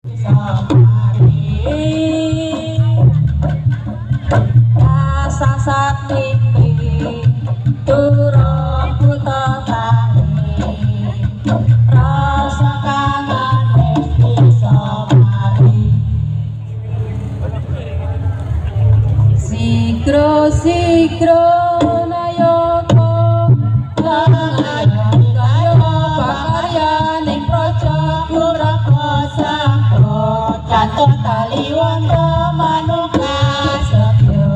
Rasa sakti turun buta tani, rasa kangen wis bisa mari. Sigro nayoko langayon kayo pakaryaning projo kurako sangko canto taliwondo manuka sebyo.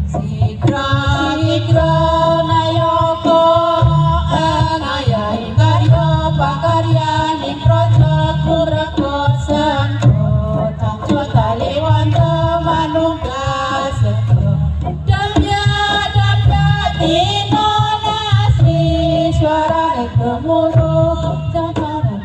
Sigro nayoko langayon kayo pakaryaning projo kurako sangko canto taliwondo manuka sebyo. Damya tino nasi suarane gemuruh jangan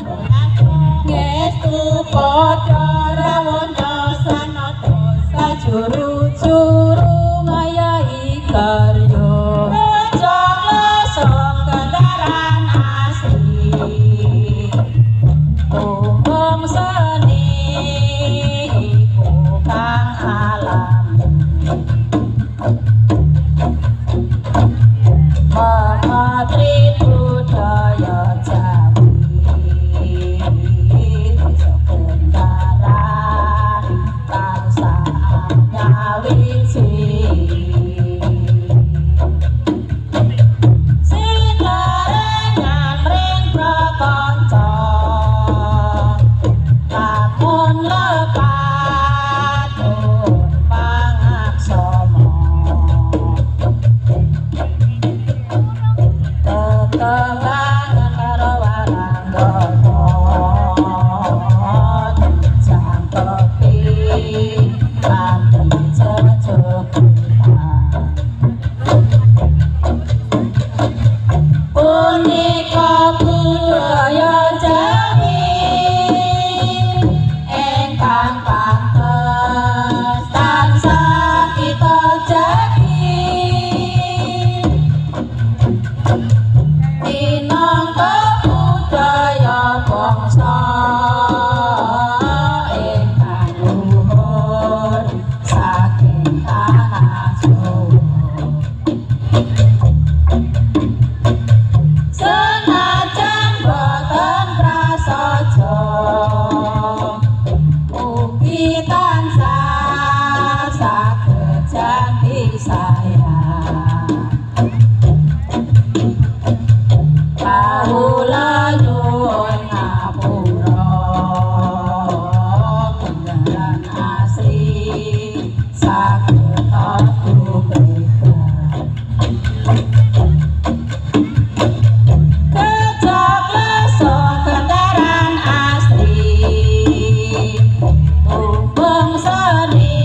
ngestu podo rawondo sanoto sajuru-juru ngayahi karyo rejong lesong kendaraan asli umum seni iku kang alami Menteri Budaya Jawi sebendaran tansah nyawiji sinarengan ring prakanca lamun lepat pangaksama tetangan karo waranggono jangkepi kanthi jejegitan punika budaya Jawi ingkang pantes tansah kita jagi minangka budaya bangsa ingkang luhur saking tanah Jawa. Senajan boten prasaja ugi tansah saged janji sayang kawula nyuwun ngapura kendaraan asli saged aku bebas kejablesan kendaraan asli tumpeng seni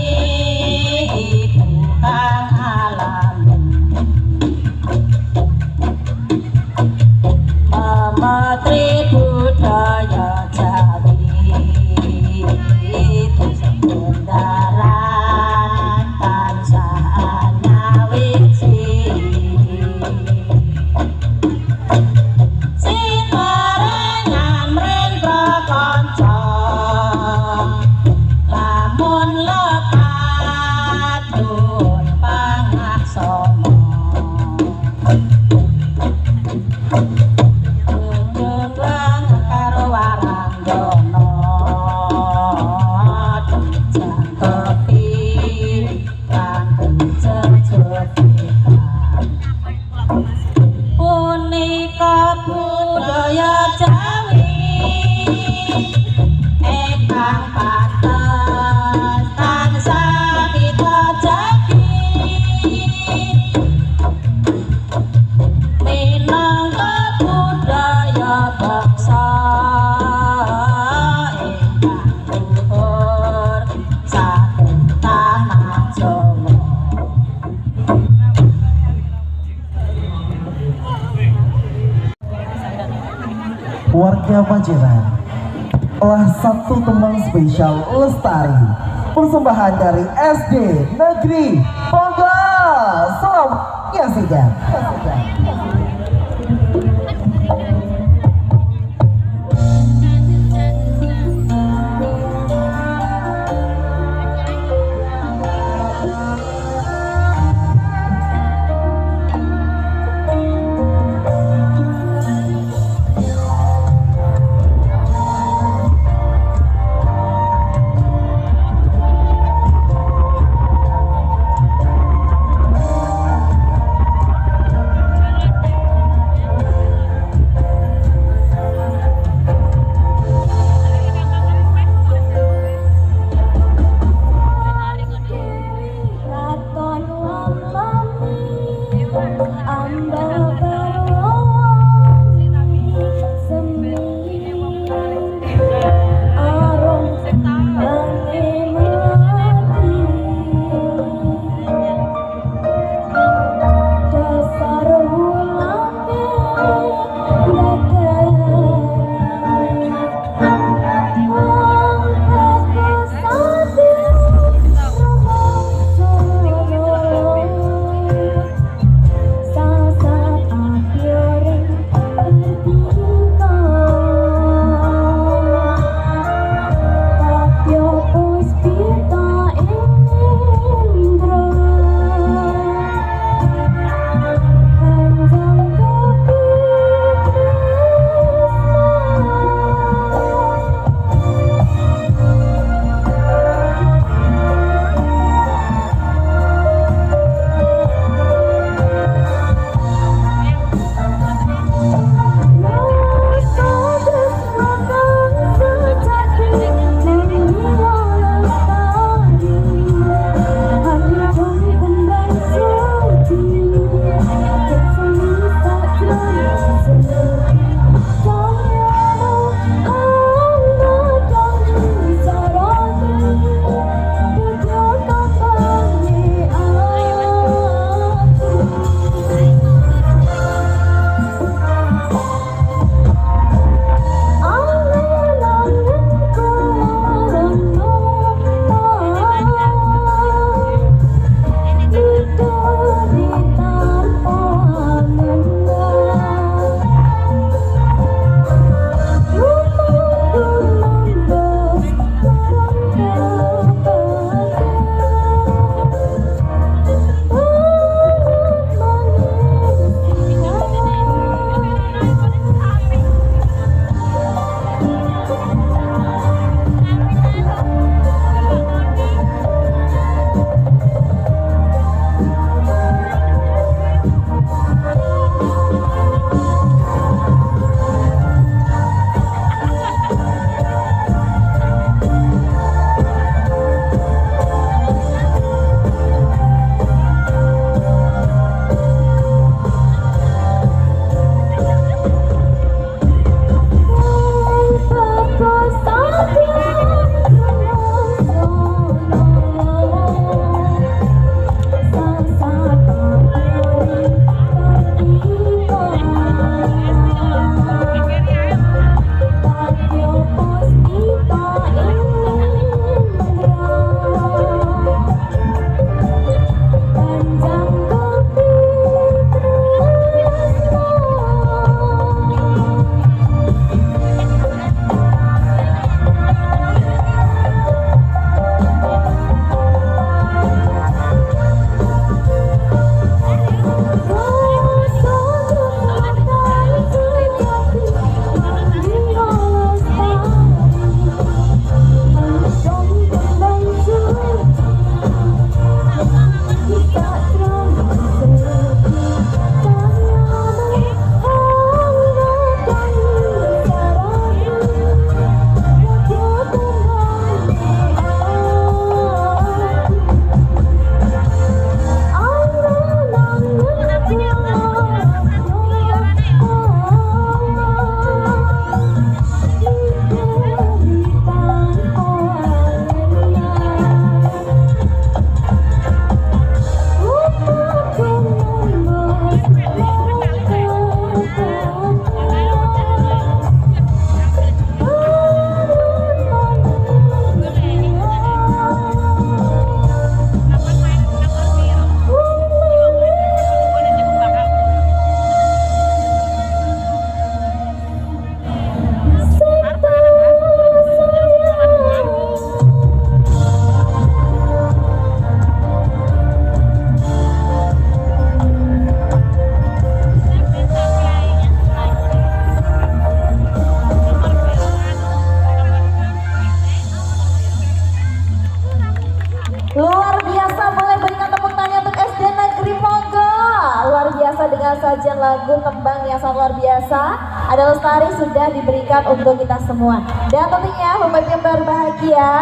iku kang alami Menteri Budaya Jawi sebendaran tansah nyawiji sinarengan ring prakanca lamun lepat tur pangaksama Tunjukkan karo waranggono jangkepi kanthi jejegitan punika budaya Jawi ingkang pantes tansah kita jagi minangka budaya bangsa ingkang luhur saking tanah Jawa. Warga Panjiran telah satu teman spesial Lestari persembahan dari SD Negeri Ponggal. Selamat menyaksikan. ada lestari sudah diberikan untuk kita semua. Dan tentunya pemain yang berbahagia,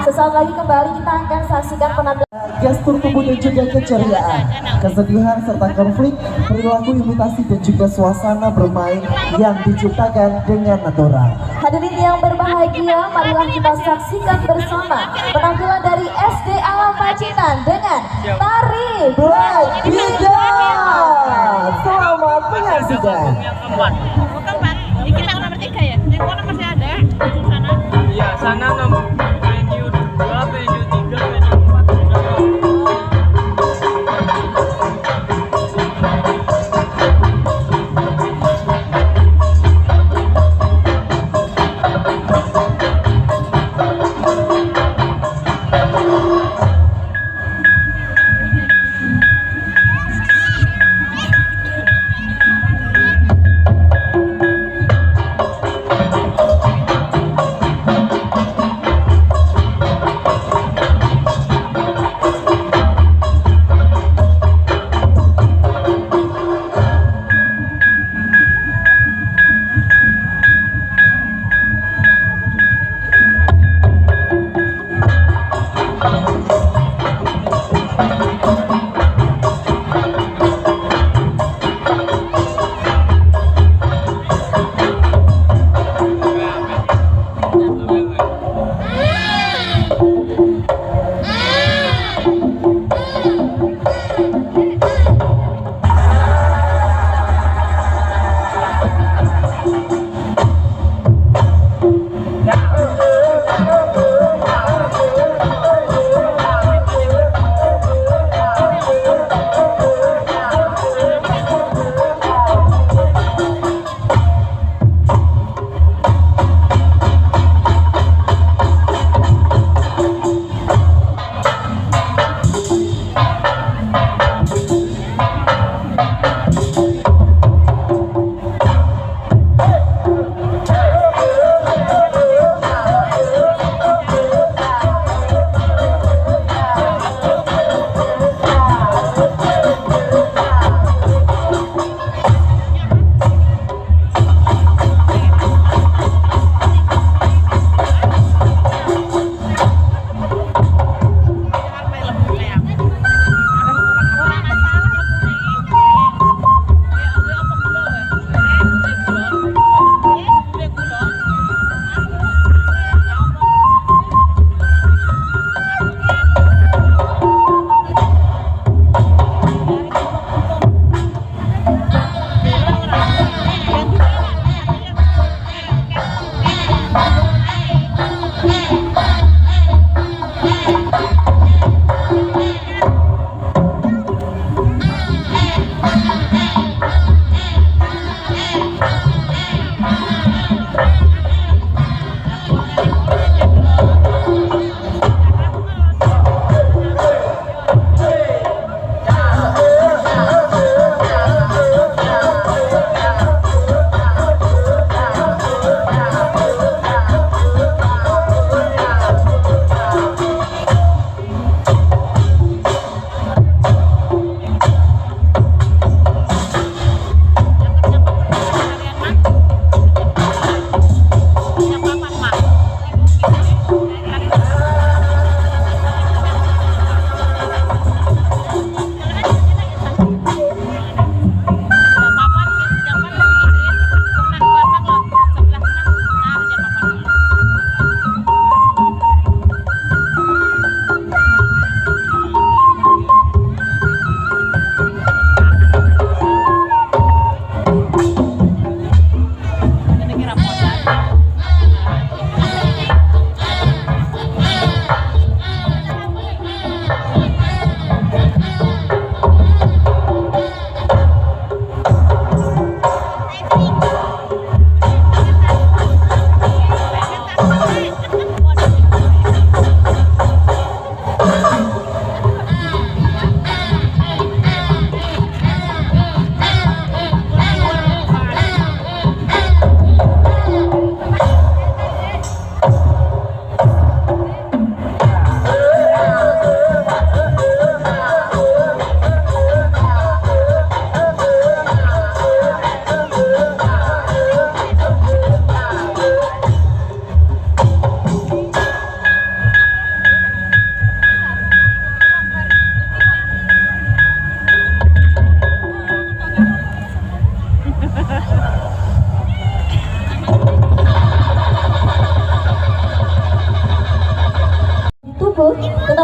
sesaat lagi kembali kita akan saksikan penampilan gestur tubuh dan juga keceriaan, kesedihan serta konflik, perilaku imitasi dan juga suasana bermain yang diciptakan dengan natural. Hadirin yang berbahagia, marilah kita saksikan bersama penampilan dari SD Alam Pacitan dengan tari Black Giga. Selamat menyaksikan. Kita nomor 3 ya? Yang mana masih ada? Di sana? Iya, sana nomor venue 2, venue 3, venue 3.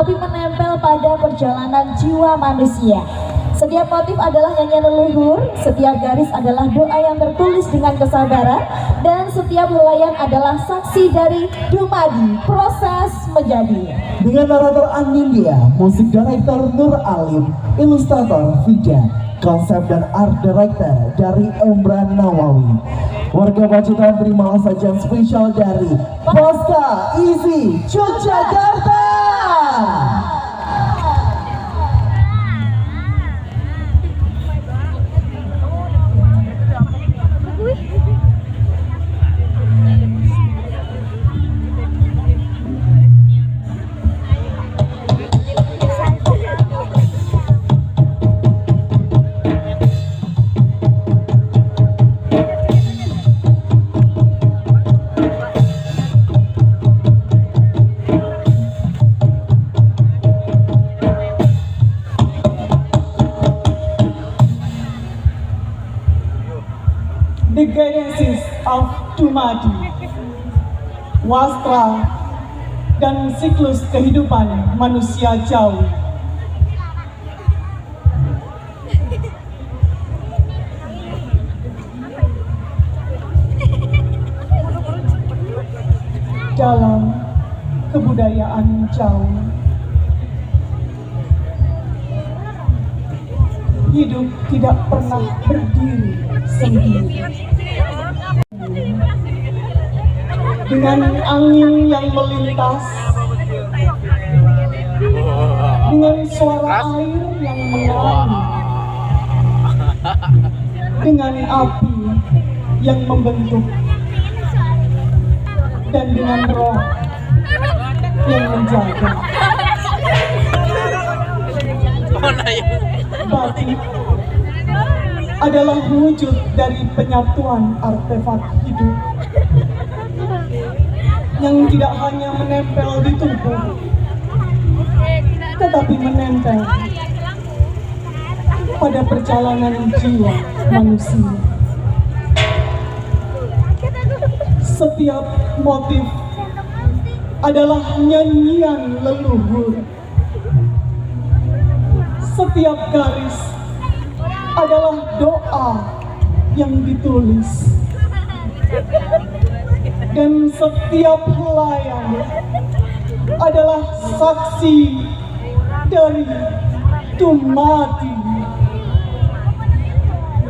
tetapi menempel pada perjalanan jiwa manusia. Setiap motif adalah nyanyian leluhur, setiap garis adalah doa yang tertulis dengan kesabaran, dan setiap helaian adalah saksi dari dumadi, proses menjadi. Dengan narator Anindya, musik director Nur Alim, ilustrator Vida, konsep dan art director dari Emran Nawawi. Warga Pacitan, terimalah sajian spesial dari Poska Easy Yogyakarta. The genesis of Dumadi, wastra, dan siklus kehidupan manusia Jawi. Dalam kebudayaan Jawi, hidup tidak pernah berdiri sendiri. Dengan angin yang melintas, dengan suara air yang mengalir, dengan api yang membentuk, dan dengan roh yang menjaga. Batik adalah wujud dari penyatuan artefak hidup yang tidak hanya menempel di tubuh, tetapi menempel pada perjalanan jiwa manusia. Setiap motif adalah nyanyian leluhur. Setiap garis adalah doa yang ditulis. Dan setiap helaian adalah saksi dari dumadi,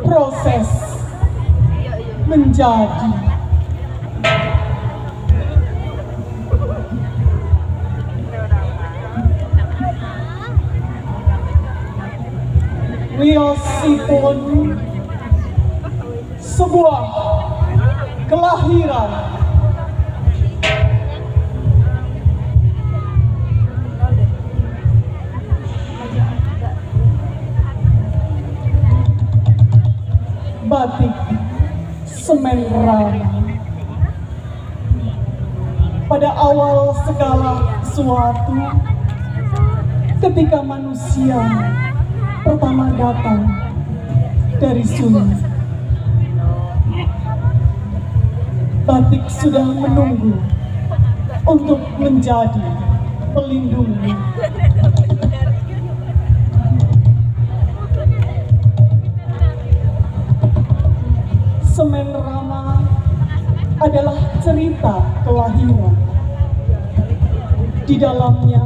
proses menjadi. Wiyosipun sebuah kelahiran, batik semen rama. Pada awal segala sesuatu, ketika manusia pertama datang dari sunyi, batik sudah menunggu untuk menjadi pelindungnya. Semen rama adalah cerita kelahiran. Di dalamnya,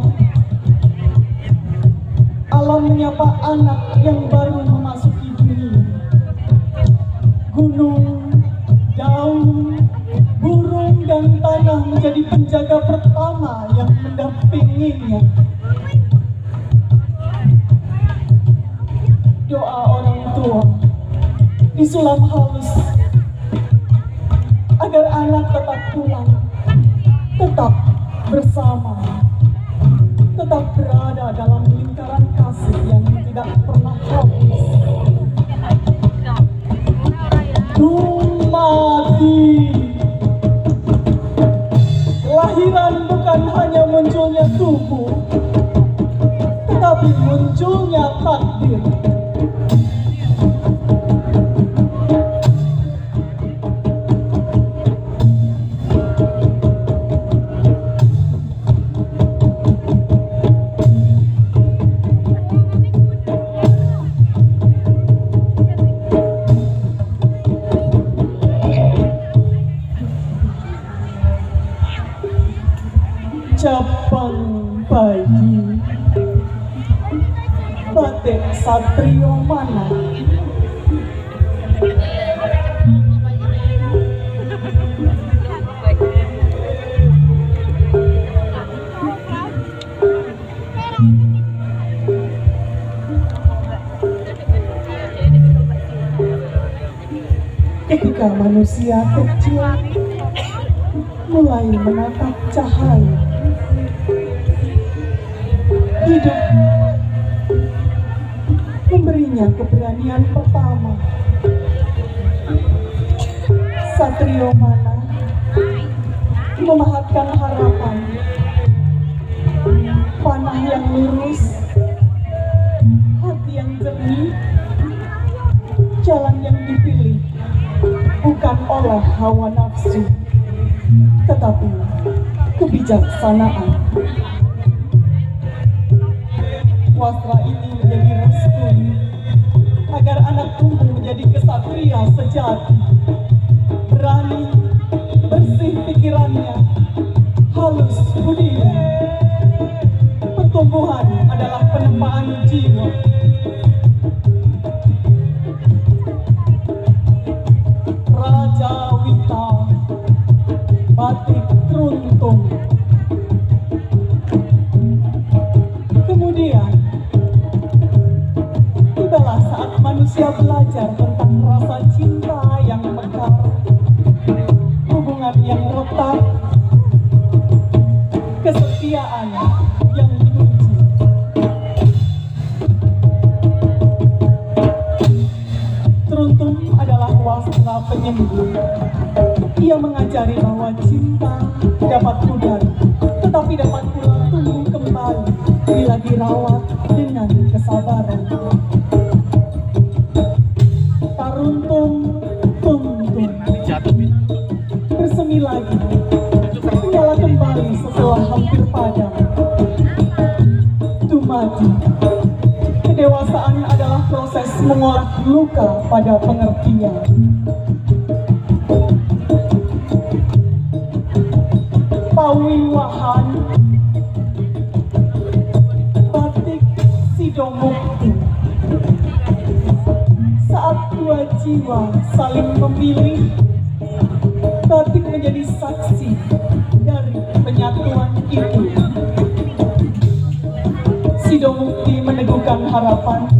alam menyapa anak yang baru memasuki dunia. Gunung, daun, burung, dan tanah menjadi penjaga pertama yang mendampinginya. Doa orang tua disulam halus agar anak tetap pulang, tetap bersama, tetap berada dalam lingkaran kasih yang tidak pernah habis. Dumadi, kelahiran bukan hanya munculnya tubuh, tetapi munculnya takdir. Capang pagi, batik satrio mana? Ketika manusia kecil mulai menatap cahaya, hidup memberinya keberanian pertama. Satrio mana memahatkan harapan, panah yang lurus, hati yang jernih, jalan yang dipilih bukan oleh hawa nafsu, tetapi kebijaksanaan. Wastra ini menjadi restu agar anak tumbuh menjadi kesatria sejati, berani, bersih pikirannya, halus budinya. Pertumbuhan adalah penempaan jiwa. Raja Wita, batik runtung. Kemudian tibalah saat manusia belajar tentang rasa cinta yang mekar, hubungan yang retak, kesetiaan yang diuji. Teruntum adalah wastra penyembuh. Ia mengajari bahwa cinta dapat pudar, tetapi dapat pula tumbuh kembali bila dirawat dengan kesabaran. Taruntung tuntung, bersemi lagi, menyala kembali setelah hampir padam. Dumadi, kedewasaan adalah proses mengolah luka pada pengertian. Pawiwahan, batik sidomukti. Saat dua jiwa saling memilih, batik menjadi saksi dari penyatuan itu. Sidomukti meneguhkan harapan,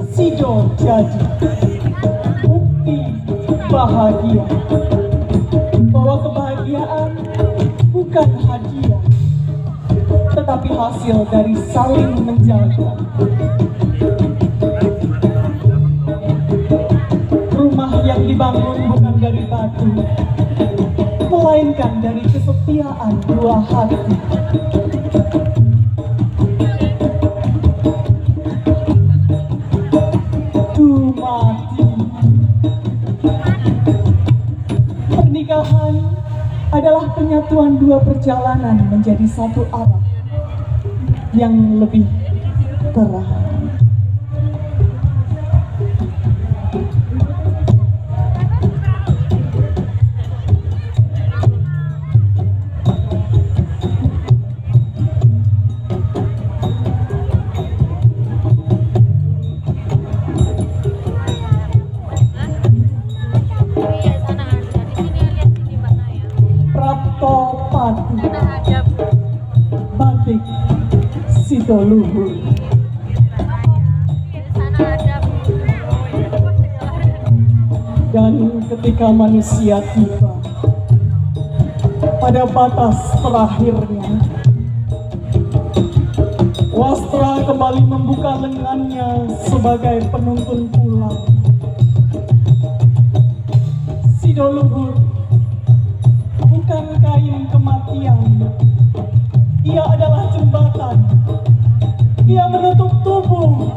sido jadi, bukti bahagia, bahwa kebahagiaan bukan hadiah, tetapi hasil dari saling menjaga. Rumah yang dibangun bukan dari batu, melainkan dari kesetiaan dua hati. Dumadi, pernikahan adalah penyatuan dua perjalanan menjadi satu arah yang lebih terang. Praptopati, batik Sidoluhur. Dan ketika manusia tiba pada batas terakhirnya, wastra kembali membuka lengannya sebagai penuntun pulang. Sidoluhur bukan kain kematian, ia adalah jembatan. Ia menutup tubuh,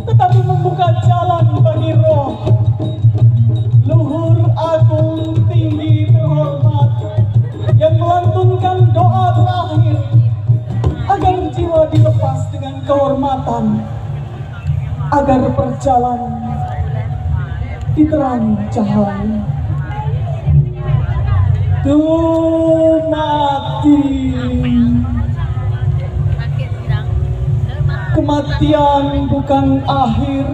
tetapi membuka jalan bagi roh. Luhur agung tinggi terhormat yang melantunkan doa terakhir agar jiwa dilepas dengan kehormatan, agar perjalanan diterangi cahaya. Dumadi. Kematian bukan akhir,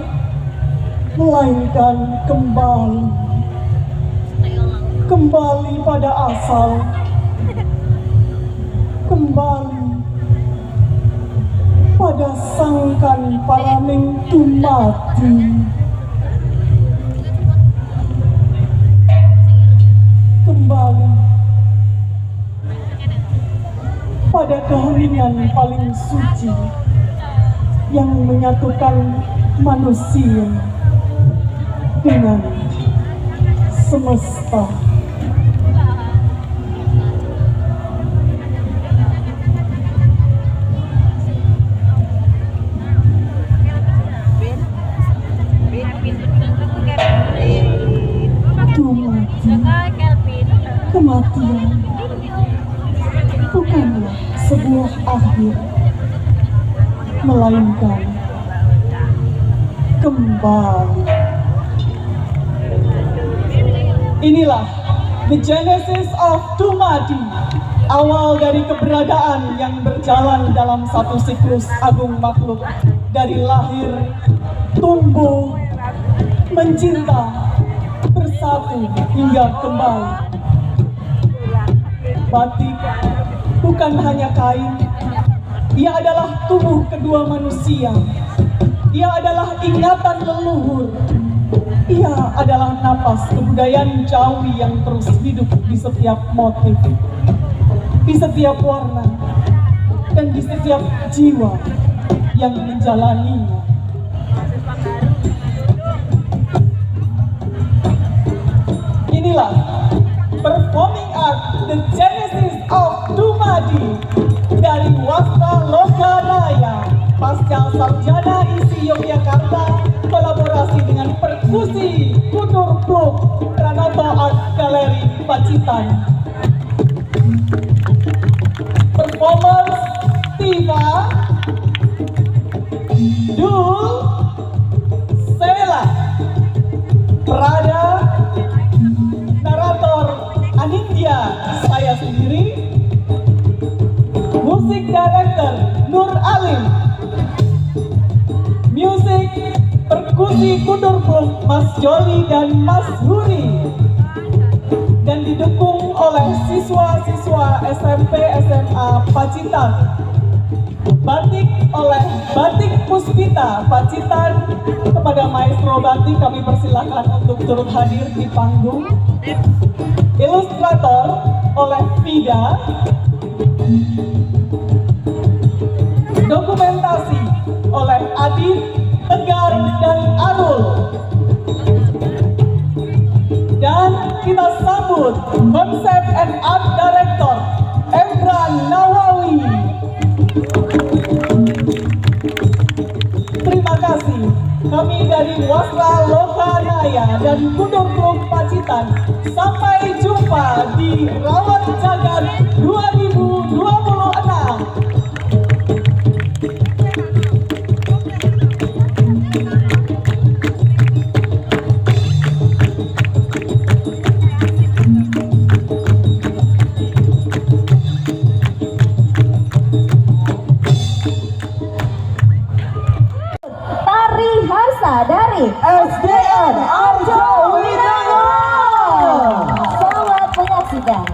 melainkan kembali pada asal, kembali pada sangkan paraning tumati, kembali pada keheningan paling suci yang menyatukan manusia dengan semesta. Kematian bukanlah sebuah akhir, melainkan kembali. Inilah the genesis of Dumadi, awal dari keberadaan yang berjalan dalam satu siklus agung makhluk, dari lahir, tumbuh, mencinta, bersatu hingga kembali. Batik bukan hanya kain, ia adalah tubuh kedua manusia. Ia adalah ingatan leluhur. Ia adalah napas kebudayaan Jawi yang terus hidup di setiap motif, di setiap warna, dan di setiap jiwa yang menjalaninya. Inilah performing art, the genesis of Dumadi, dari Wastra Lokanaya, pasca sarjana ISI Yogyakarta, kolaborasi dengan perkusi Kudur Pluk, Pranoto Art Gallery Pacitan. Performers Tiva, Dul, Sela, Prada, narator Anindya, saya sendiri, musik director Nur Alim, musik perkusi Kudur Pluk Mas Joli dan Mas Huri, dan didukung oleh siswa-siswa SMP SMA Pacitan. Batik oleh Batik Puspita Pacitan. Kepada maestro batik kami persilakan untuk turut hadir di panggung. Ilustrator oleh Vida. Dokumentasi oleh Adit, Tegar, dan Arul. Dan kita sambut konsep and art director Emran Nawawi. Terima kasih. Kami dari Wasra Lokanaya dan Kudur Pluk Pacitan. Sampai jumpa di Rawat Jagat 2026. Dari SDN Arjo Widodo. Selamat menyaksikan.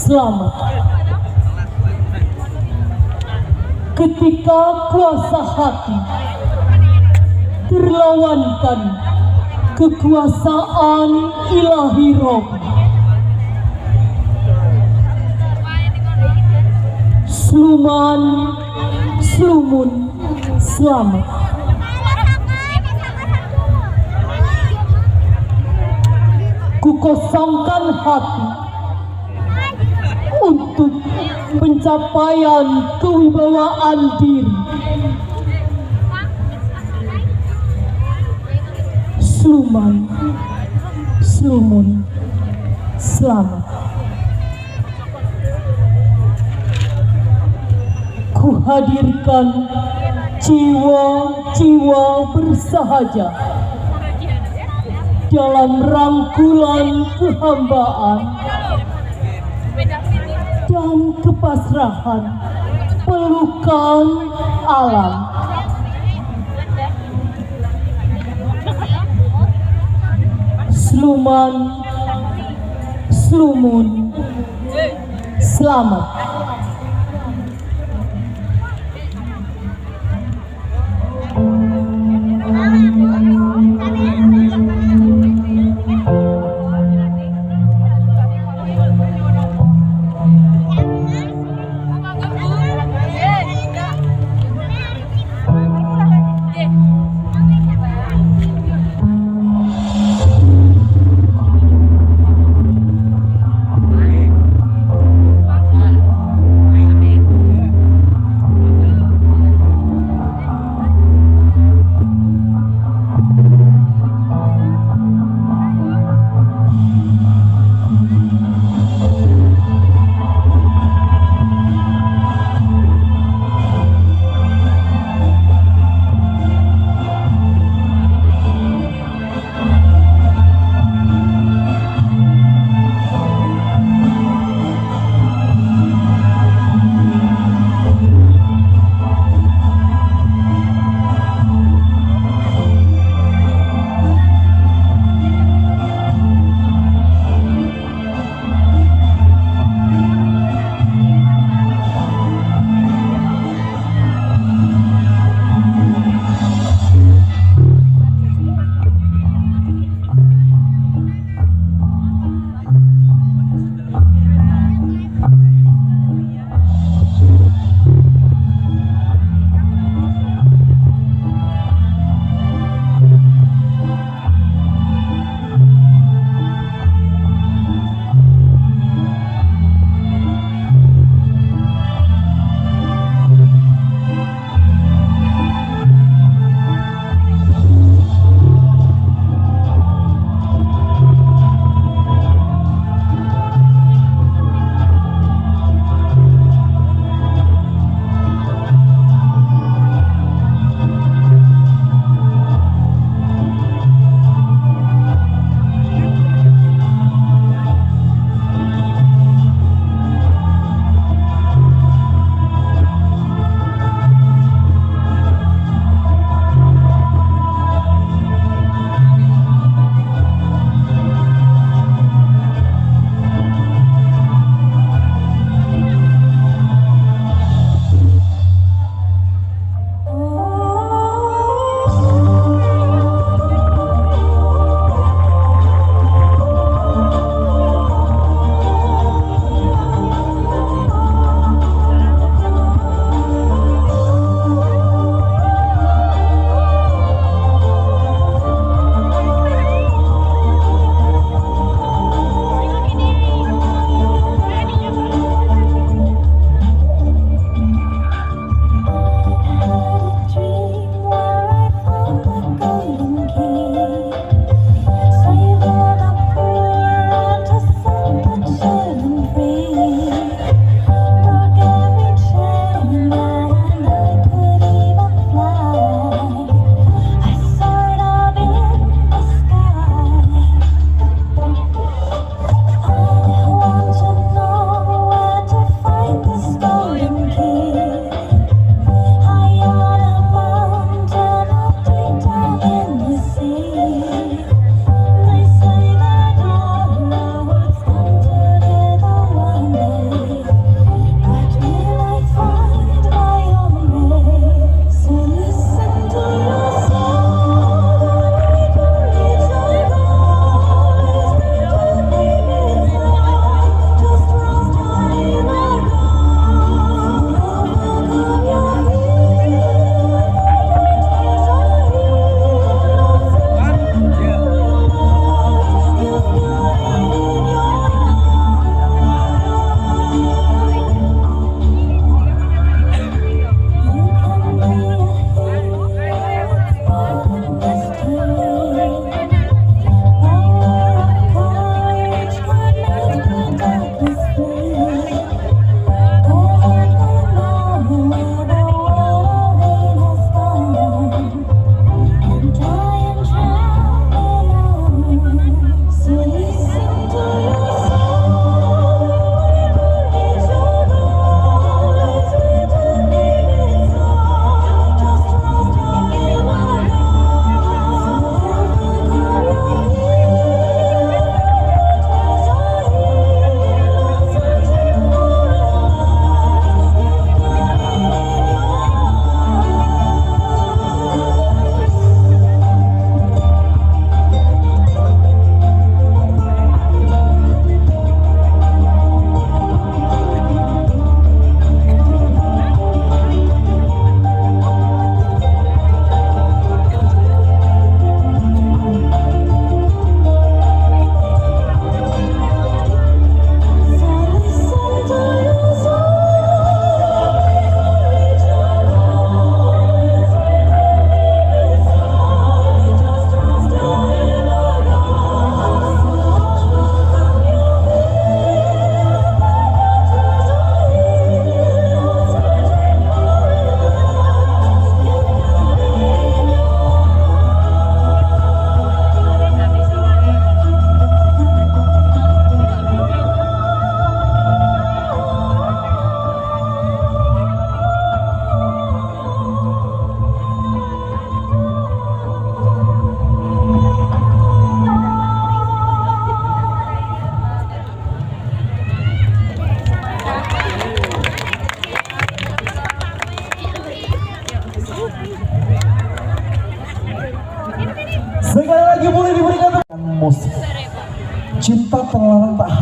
Selamat. Ketika kuasa hati terlawankan kekuasaan ilahi roh, Sluman, Slumun, selamat. Kukosongkan hati untuk pencapaian kewibawaan diri. Sluman, Slumun, selamat. Kuhadirkan jiwa-jiwa bersahaja dalam rangkulan kehambaan dan kepasrahan pelukan alam. Sluman, Slumun, selamat.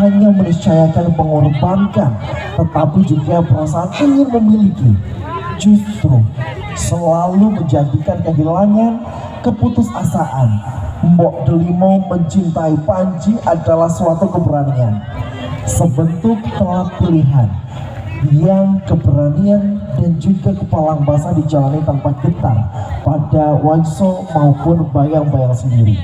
hanya meniscayakan mengorbankan, tetapi juga perasaan ingin memiliki. Justru selalu menjadikan kehilangan keputusasaan. Mbok Delimo mencintai Panji adalah suatu keberanian, sebentuk telah pilihan yang keberanian dan juga kepalang basah dijalani tanpa getar pada Waiso maupun bayang-bayang sendiri.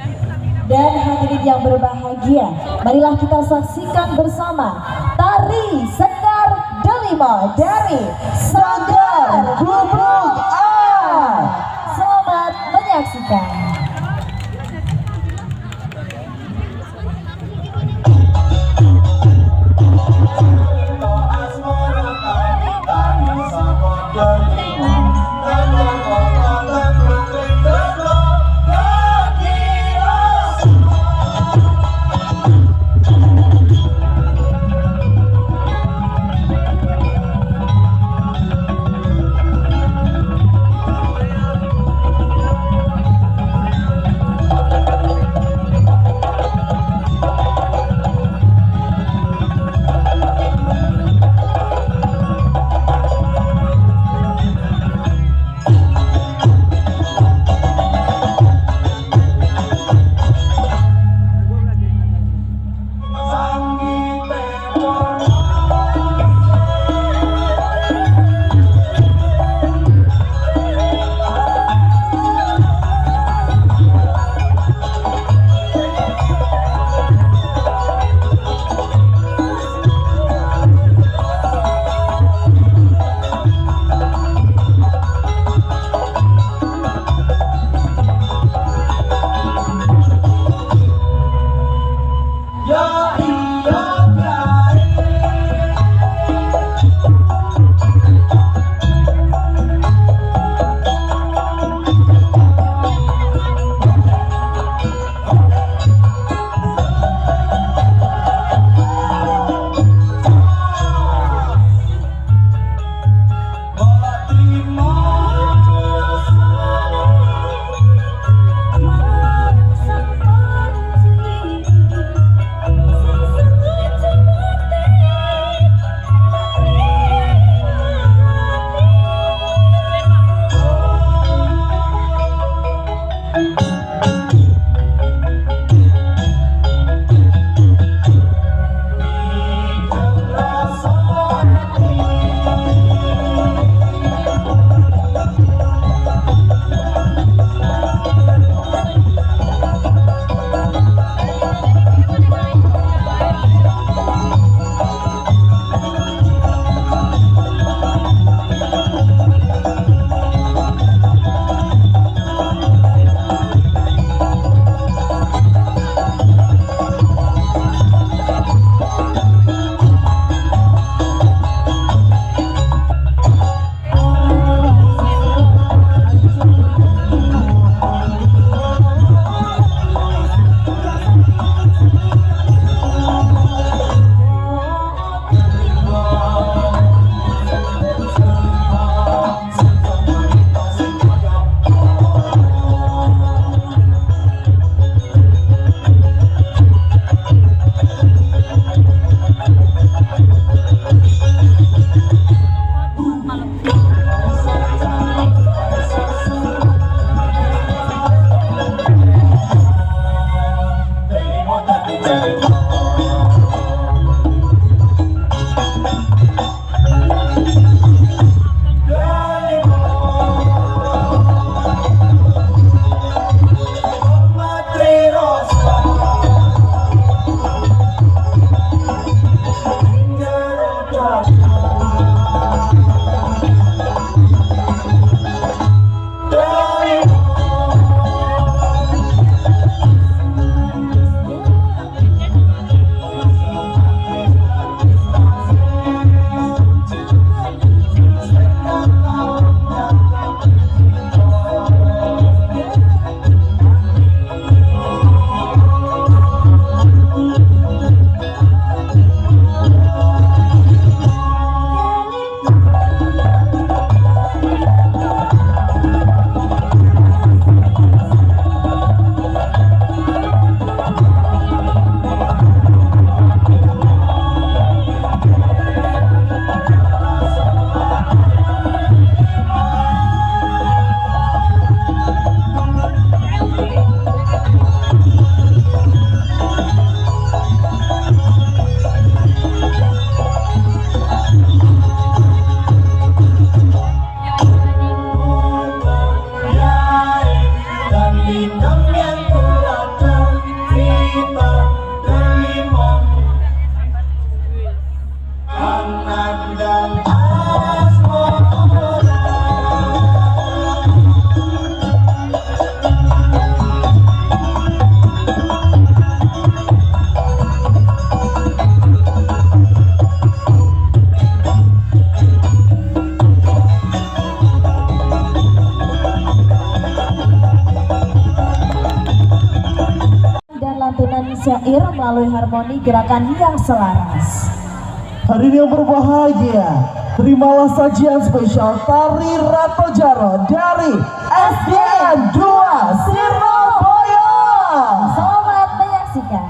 Dan hadirin yang berbahagia, marilah kita saksikan bersama tari Sekar Delimo dari Sanggar Gubuk A. Selamat menyaksikan. pandang asmara. Dan lantunan syair melalui harmoni gerakan yang selaras. Hari ini yang berbahagia, terimalah sajian spesial tari Rato Jaro dari SDN 2 Surabaya. Selamat menyaksikan.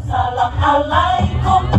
Salam alaikum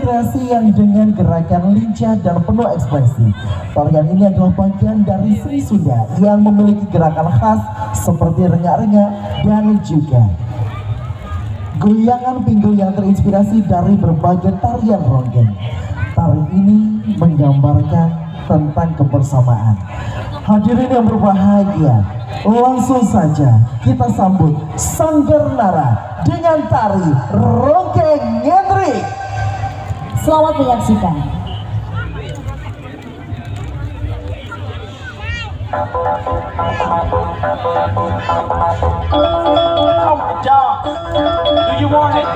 kreasi yang dengan gerakan lincah dan penuh ekspresi. Tarian ini adalah bagian dari Sri Sunda yang memiliki gerakan khas seperti rengak-rengak dan juga goyangan pinggul yang terinspirasi dari berbagai tarian ronggeng. Tari ini menggambarkan tentang kebersamaan. Hadirin yang berbahagia, langsung saja kita sambut Sanggar Nara dengan tari ronggeng Ngendrik. Selamat menyaksikan. Do you want it?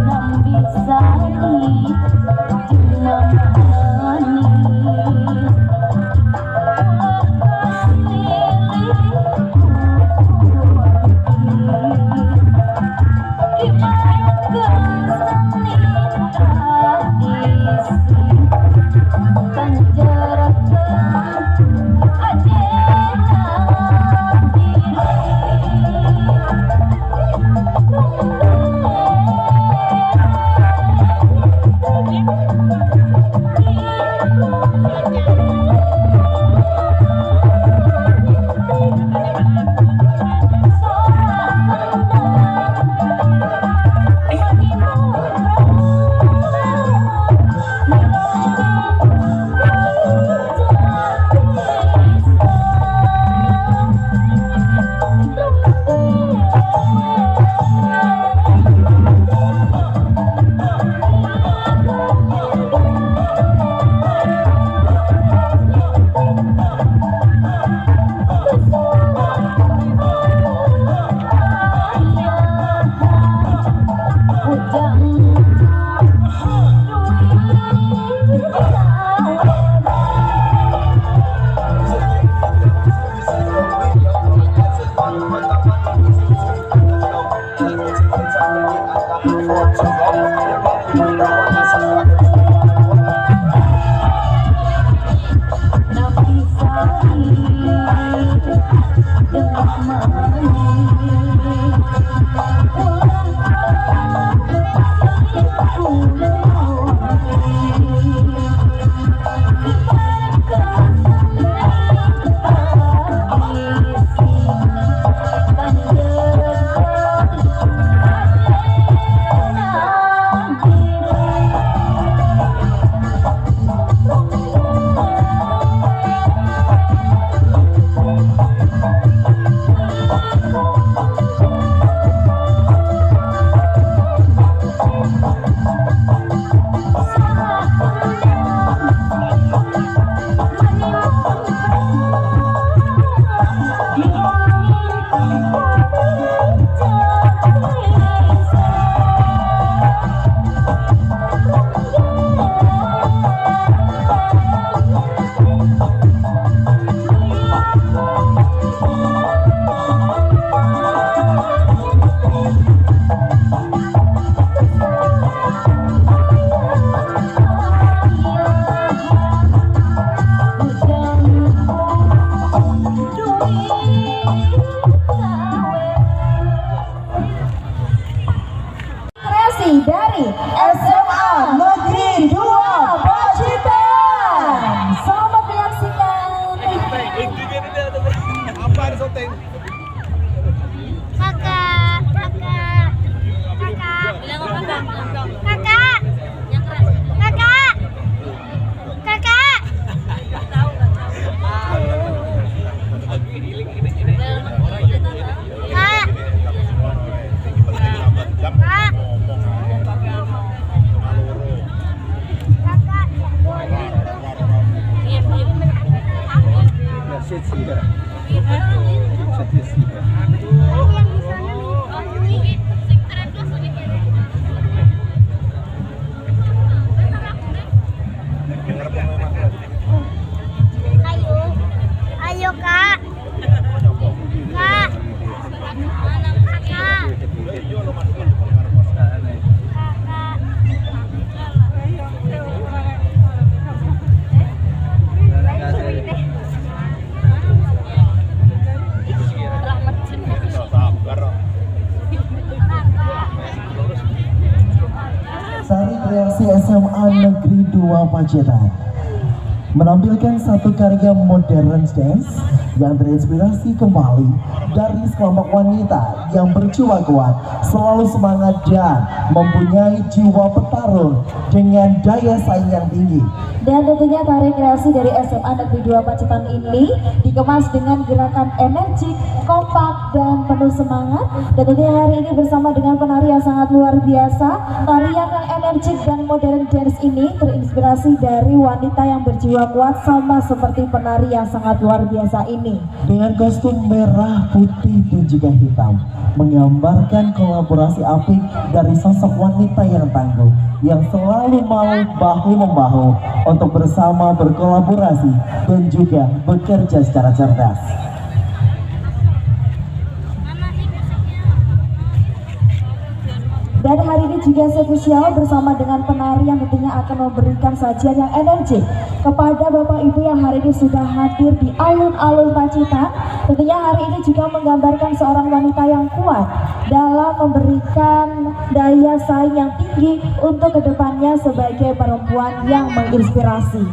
Nambi sari, namani Ayo kak, kak, Sari Kreasi SMA Negeri 2 Pacitan menampilkan satu karya modern dance yang terinspirasi kembali dari sekelompok wanita yang berjiwa kuat, selalu semangat dan mempunyai jiwa petarung dengan daya saing yang tinggi. Dan tentunya tari kreasi dari SMA Negeri 2 Pacitan ini dikemas dengan gerakan energik, kompak, dan penuh semangat. Dan tentunya hari ini bersama dengan penari yang sangat luar biasa. Tarian yang energik dan modern dance ini terinspirasi dari wanita yang berjiwa kuat sama seperti penari yang sangat luar biasa ini. Dengan kostum merah, putih, dan juga hitam, menggambarkan kolaborasi apik dari sosok wanita yang tangguh, yang selalu mau bahu-membahu untuk bersama berkolaborasi dan juga bekerja secara cerdas. Dan hari ini juga spesial bersama dengan penari yang tentunya akan memberikan sajian yang energik kepada Bapak Ibu yang hari ini sudah hadir di alun-alun Pacitan. Tentunya hari ini juga menggambarkan seorang wanita yang kuat dalam memberikan daya saing yang tinggi untuk kedepannya sebagai perempuan yang menginspirasi.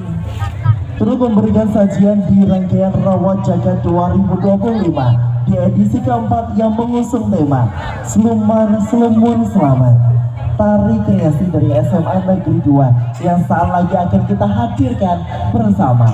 Terus memberikan sajian di rangkaian Rawat Jagat 2025 di edisi keempat yang mengusung tema Sluman Slumun Selamat. Tari kreasi dari SMA Negeri 2 yang saat lagi akan kita hadirkan bersama.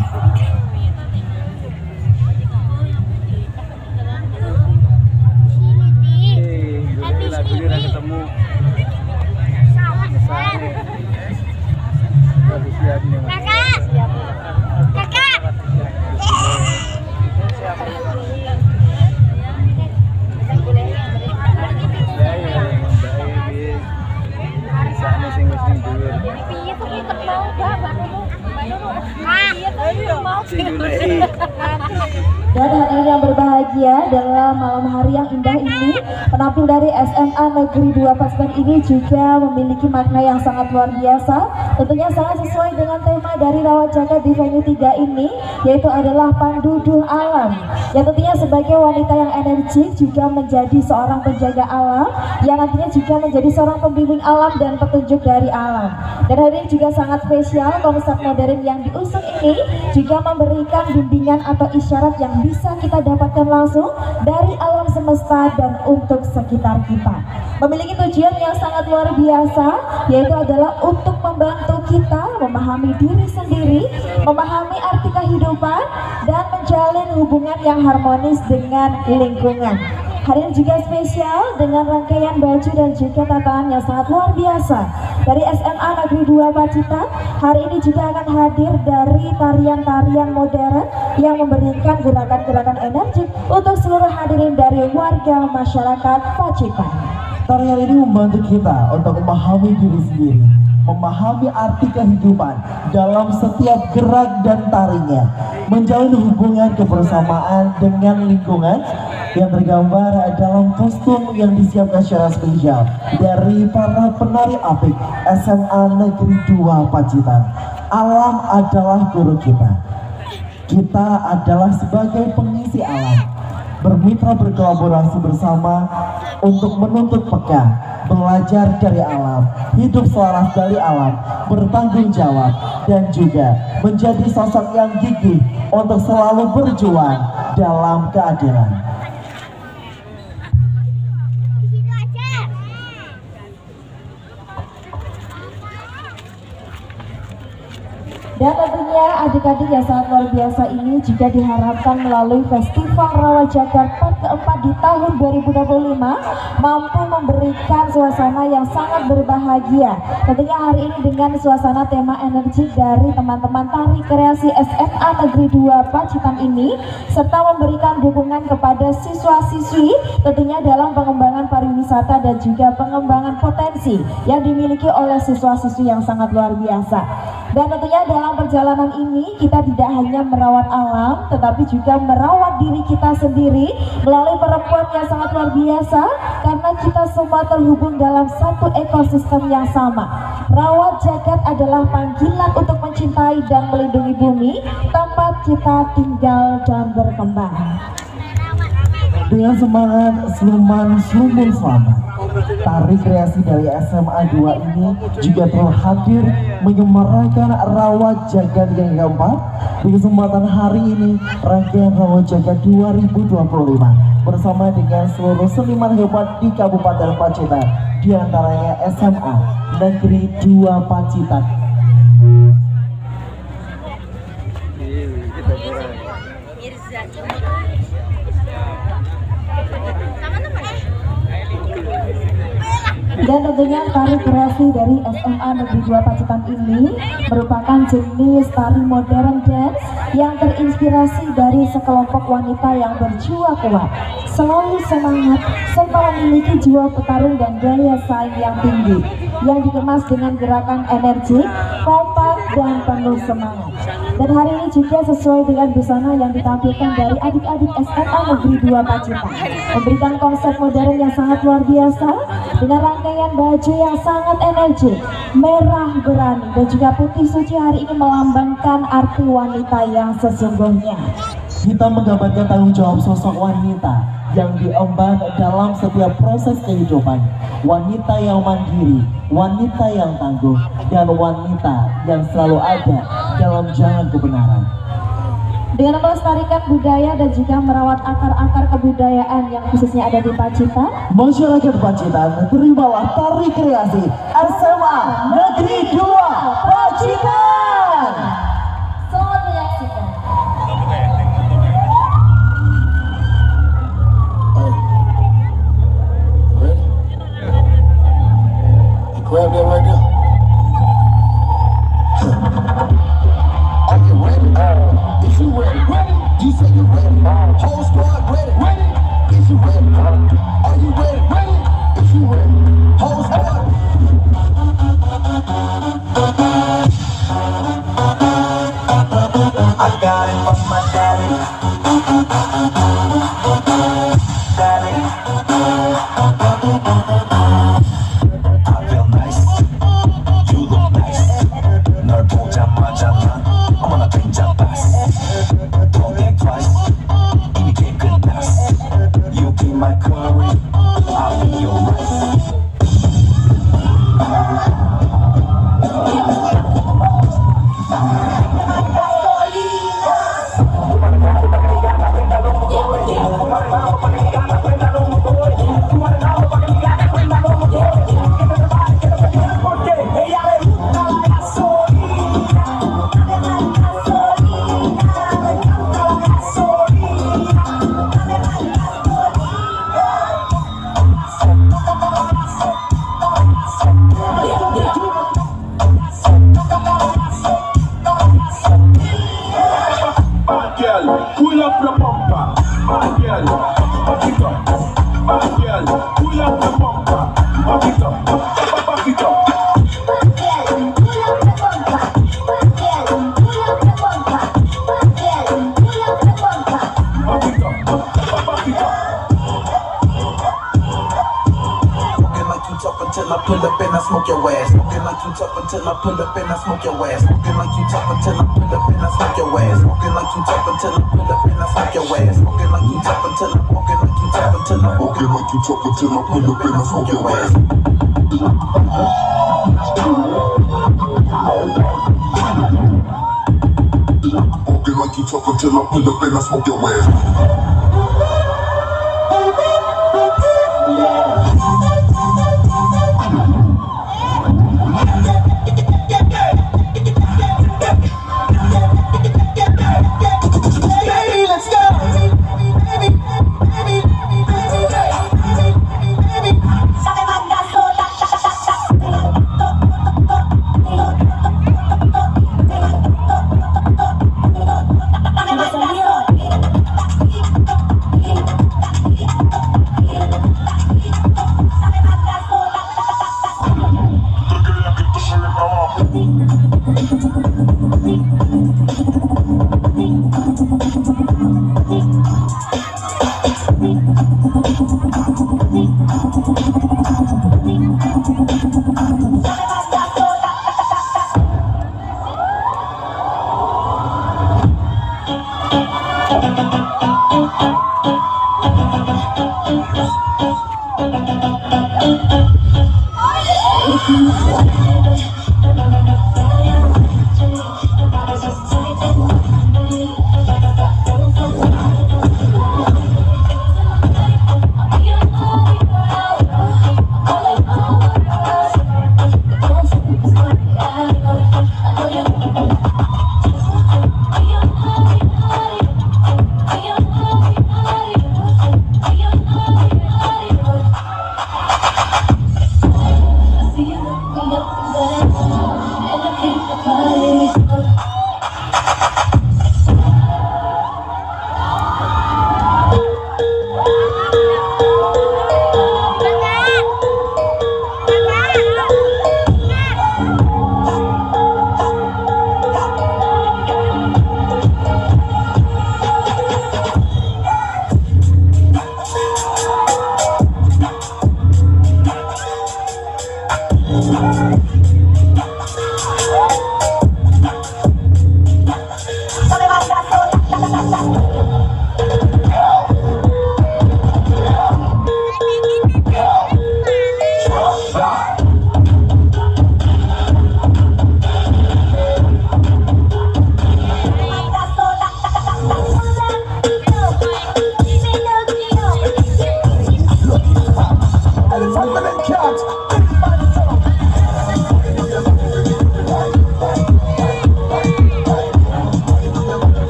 Dan hari ini yang berbahagia dalam malam hari yang indah ini, penampil dari SMA Negeri 2 Pacitan ini juga memiliki makna yang sangat luar biasa. Tentunya sangat sesuai dengan tema dari Rawat Jagat di venue 3 ini, yaitu adalah Panduduh Alam. Yang tentunya sebagai wanita yang energik juga menjadi seorang penjaga alam, yang nantinya juga menjadi seorang pembimbing alam dan petunjuk dari alam. Dan hari ini juga sangat spesial, konsep modern yang diusung ini juga memberikan bimbingan atau isyarat yang bisa kita dapatkan langsung dari alam semesta dan untuk sekitar kita. Memiliki tujuan yang sangat luar biasa, yaitu adalah untuk membantu kita memahami diri sendiri, memahami arti kehidupan, dan menjalin hubungan yang harmonis dengan lingkungan. Hari ini juga spesial dengan rangkaian baju dan juga tatanan yang sangat luar biasa dari SMA Negeri 2 Pacitan. Hari ini juga akan hadir dari tarian-tarian modern yang memberikan gerakan-gerakan energik untuk seluruh hadirin dari warga masyarakat Pacitan. Tarian ini membantu kita untuk memahami diri sendiri, memahami arti kehidupan dalam setiap gerak dan tarinya, menjalin hubungan kebersamaan dengan lingkungan yang tergambar dalam kostum yang disiapkan secara spesial dari para penari apik SMA Negeri 2 Pacitan. Alam adalah guru kita. Kita adalah sebagai pengisi alam, bermitra berkolaborasi bersama untuk menuntut peka, belajar dari alam, hidup selaras dari alam, bertanggung jawab, dan juga menjadi sosok yang gigih untuk selalu berjuang dalam keadilan. Dan tentunya adik-adik yang sangat luar biasa ini juga diharapkan melalui Festival Rawa Jakarta keempat di tahun 2025 mampu memberikan suasana yang sangat berbahagia. Tentunya hari ini dengan suasana tema energi dari teman-teman tari kreasi SMA Negeri 2 Pacitan ini, serta memberikan dukungan kepada siswa-siswi tentunya dalam pengembangan pariwisata dan juga pengembangan potensi yang dimiliki oleh siswa-siswi yang sangat luar biasa. Dan tentunya dalam perjalanan ini kita tidak hanya merawat alam tetapi juga merawat diri kita sendiri melalui perempuan yang sangat luar biasa, karena kita semua terhubung dalam satu ekosistem yang sama. Rawat Jagat adalah panggilan untuk mencintai dan melindungi bumi tempat kita tinggal dan berkembang. Dengan semangat Sluman Selamat, tari kreasi dari SMA 2 ini juga telah hadir menyemarakan Rawa Jagat yang keempat. Di kesempatan hari ini, rangkaian Rawa Jagat 2025 bersama dengan seluruh seniman hebat di Kabupaten Pacitan, diantaranya SMA Negeri 2 Pacitan. Dan tentunya tari kreasi dari SMA Negeri 2 Pacitan ini merupakan jenis tari modern dance yang terinspirasi dari sekelompok wanita yang berjiwa kuat, selalu semangat, serta memiliki jiwa petarung dan daya saing yang tinggi, yang dikemas dengan gerakan energi, kompak, dan penuh semangat. Dan hari ini juga sesuai dengan busana yang ditampilkan dari adik-adik SMA Negeri 2 Pacitan, memberikan konsep modern yang sangat luar biasa dengan rangkaian baju yang sangat energi, merah berani dan juga putih suci. Hari ini melambangkan arti wanita yang sesungguhnya. Kita menggambarkan tanggung jawab sosok wanita yang diemban dalam setiap proses kehidupan. Wanita yang mandiri, wanita yang tangguh, dan wanita yang selalu ada dalam jalan kebenaran. Dengan melestarikan budaya dan juga merawat akar-akar kebudayaan yang khususnya ada di Pacitan, masyarakat Pacitan, terimalah tari kreasi SMA Negeri 2 Pacitan. selamat menyaksikan. Grab that right there. Are you ready? Is you ready? Ready? You say you ready? Whole squad ready? Ready? Is you ready? Are you ready? Ready? Is you ready? Whole squad. I got it from my daddy. Daddy. I feel nice. You look nice. 널 보자마자 난 어머나 굉장했어. Don't think twice. 이미 게임 끝났어. You be my curry. I'll be your rice. Pull up the bumper, girl. Back it up, girl. Pull up the bumper, back it up, back it up. Until I pull up and I smoke your ass. Smoking like you tough until I pull up and I smoke your ass. Smoking like you tough until I pull up and I smoke your ass. Smoking like you tough until I pull up and I smoke your ass. Smoking like you tough until I walking like you tough until I walking like you tough until I pull up and I smoke your ass. Walking like you tough until I pull up and I smoke your ass.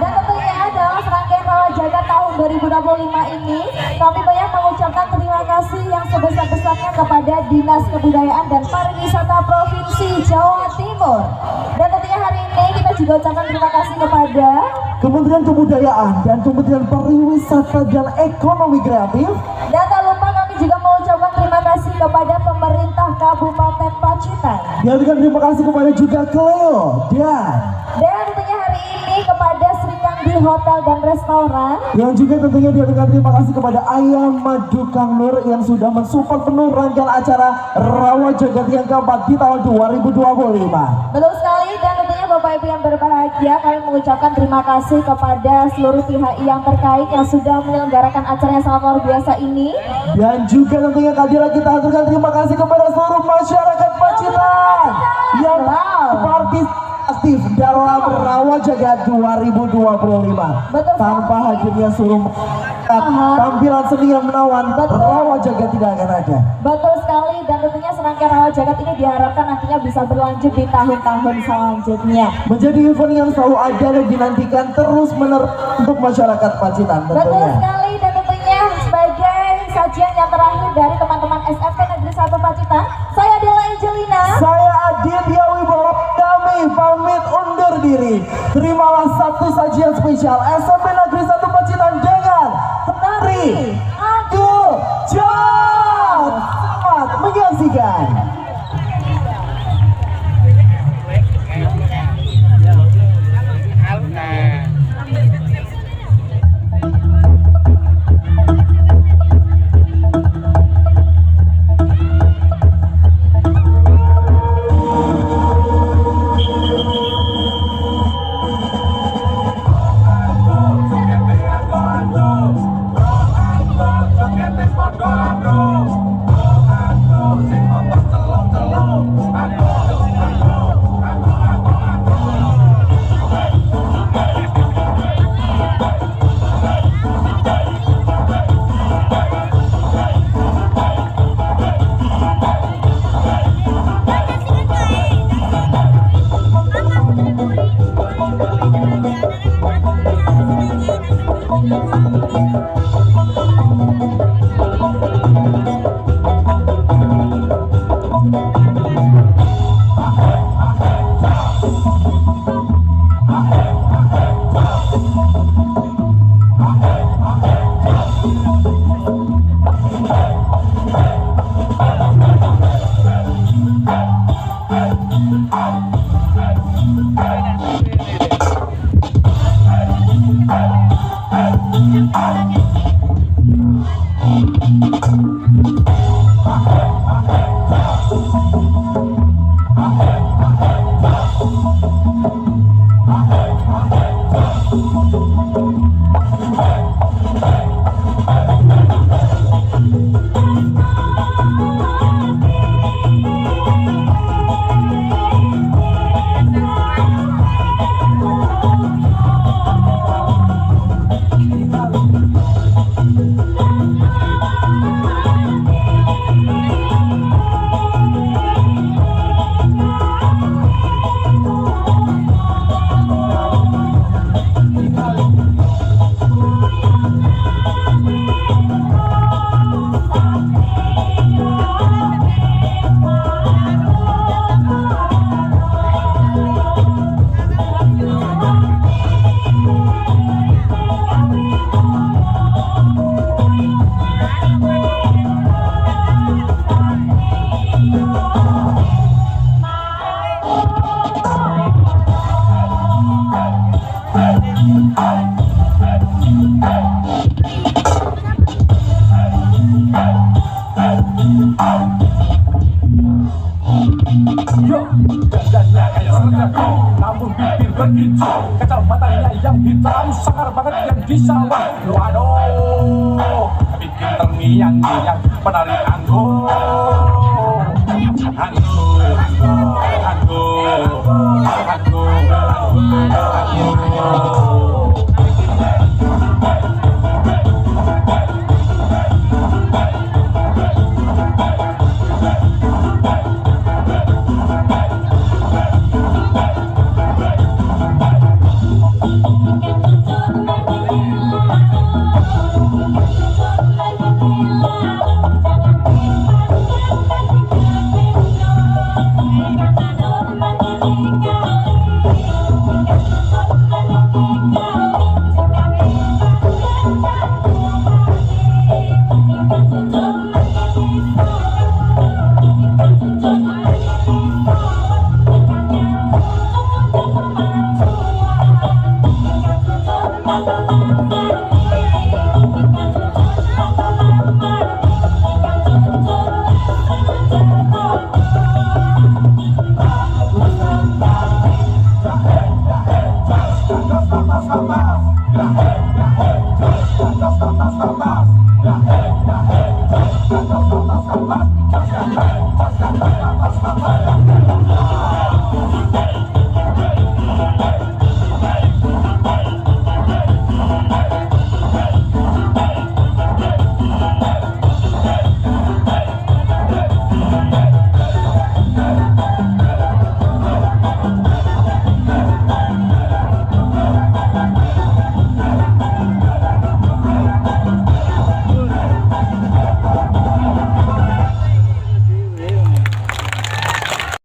Dan tentunya dalam serangkaian Rawat Jagat tahun 2025 ini, kami banyak mengucapkan terima kasih yang sebesar-besarnya kepada Dinas Kebudayaan dan Pariwisata Provinsi Jawa Timur. Dan tentunya hari ini kita juga ucapkan terima kasih kepada Kementerian Kebudayaan dan Kementerian Pariwisata dan Ekonomi Kreatif. Dan tak lupa kami juga mengucapkan terima kasih kepada pemerintah Kabupaten Pacitan. Dan terima kasih kepada juga Cleo Dan tentunya hari ini kepada Sri Kandi Hotel dan Restoran. yang juga tentunya diadakan terima kasih kepada Ayam Madu Kang Nur yang sudah mensupport penuh rangkaian acara Rawat Jagat yang keempat di tahun 2025. Betul sekali, dan tentunya Bapak Ibu yang berbahagia, kami mengucapkan terima kasih kepada seluruh pihak yang terkait yang sudah menyelenggarakan acara yang sangat luar biasa ini. Dan juga tentunya kehadiran kita haturkan terima kasih kepada seluruh masyarakat Pacitan yang aktif dalam Rawat Jagat 2025. Betul Tanpa sekali. hadirnya seluruh tampilan seni yang menawan, Rawat Jagat tidak akan ada. Betul sekali, dan tentunya serangkaian Rawat Jagat ini diharapkan nantinya bisa berlanjut di tahun-tahun selanjutnya. Menjadi event yang selalu ada dan dinantikan terus menerus untuk masyarakat Pacitan Betul tentunya. sekali, dan tentunya sebagai sajian yang terakhir dari teman-teman SMP Negeri 1 Pacitan, saya Dela Angelina. Saya Aditya Wibowo kami pamit undur diri. Terimalah satu sajian spesial SMP Negeri 1 Pacitan dengan penari Aku Jat. Selamat menyaksikan. Yo, dandannya kayak sergado, namun bibir berkicau, kacamatanya yang hitam, sangar banget yang disawang. Waduh, bikin terngiang-ngiang penari anggur.